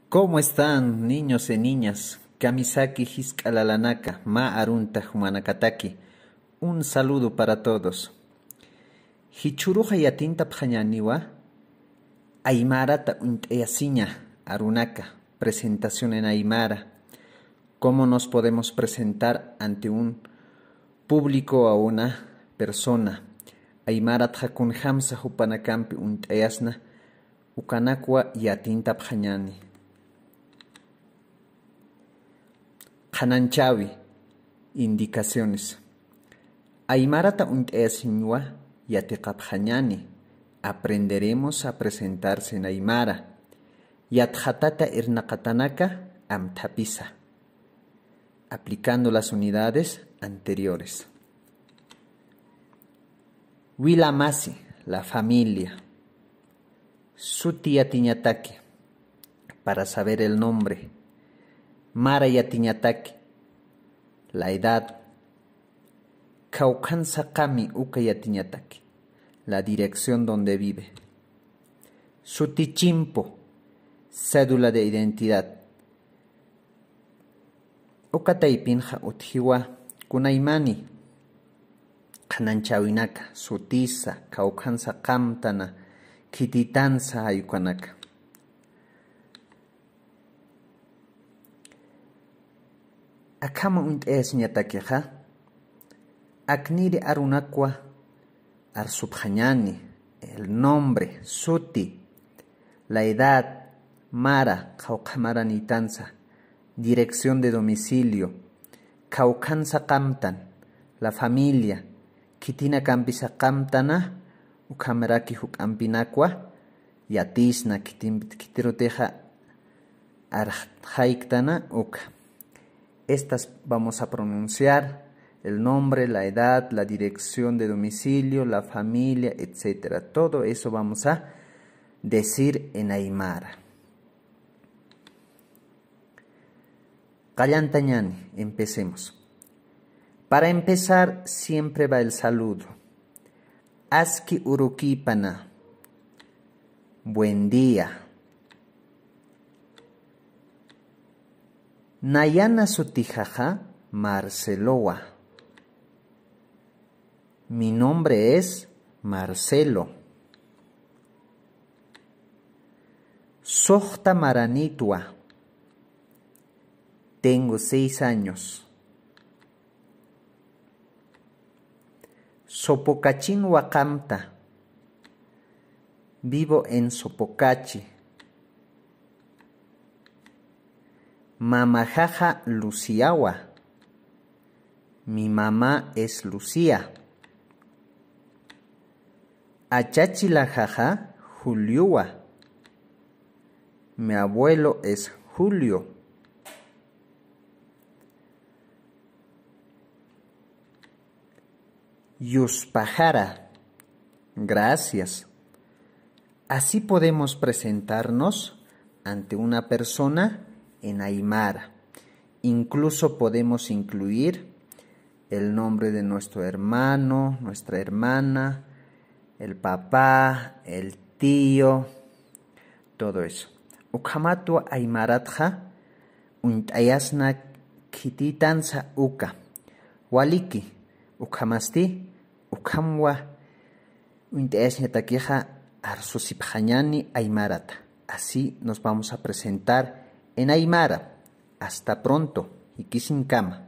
¿Cómo están, niños y niñas? Kamisaki Hiskalalanaka, Ma Arunta Humanakataki. Un saludo para todos. Hichuruja yatinta pjañaniwa, Aymarata unteyasiña Arunaka, presentación en Aymara. ¿Cómo nos podemos presentar ante un público o una persona? Aymarat hakun hamsa hupanakampi unteyasna, ukanakwa yatinta pjañani. Hananchawi, indicaciones. Aymarata unteyasiñwa yatiqapjañani. Aprenderemos a presentarse en Aymara. Yatjatata irnaqatanaka amtapisa. Aplicando las unidades anteriores. Wilamasi, la familia. Suti yatiñataki, para saber el nombre. Mara yatiñataki, la edad. Kaukan sakami uka yatiñataki, la dirección donde vive. Sutichimpo, cédula de identidad. Ukataipinja utjiwa kunaimani. Hananchawinaka, sutisa, kaukansa kamtana, kititansa ayukanaka. Akama unt'esiñatakiqa, akniri arunakwa arsubhañani, el nombre, suti, la edad, mara, kaukamaranitansa, dirección de domicilio, kaukansa kamtan, la familia, kitina kampisa kamtana, ukamaraki hukampinakwa, yatisna kitiroteja arjaiktana uka. Estas vamos a pronunciar el nombre, la edad, la dirección de domicilio, la familia, etc. Todo eso vamos a decir en Aymara. Callantañani, empecemos. Para empezar, siempre va el saludo. Aski urukipana. Buen día. Nayana sutijaja Marceloa. Mi nombre es Marcelo. Sohta maranitua. Tengo 6 años. Sopocachín Huacamta. Vivo en Sopocachi. Mamajaja Luciagua. Mi mamá es Lucía. Achachilajaja Juliua. Mi abuelo es Julio. Yuspajara. Gracias. Así podemos presentarnos ante una persona en Aymara. Incluso podemos incluir el nombre de nuestro hermano, nuestra hermana, el papá, el tío, todo eso. Ukamatua Aymaratja untayasna kititansa uka. Waliki ukamasti ukamwa untayasna taquija arsusipjañani Aymarata. Así nos vamos a presentar en Aymara. Hasta pronto. Ikisinkama.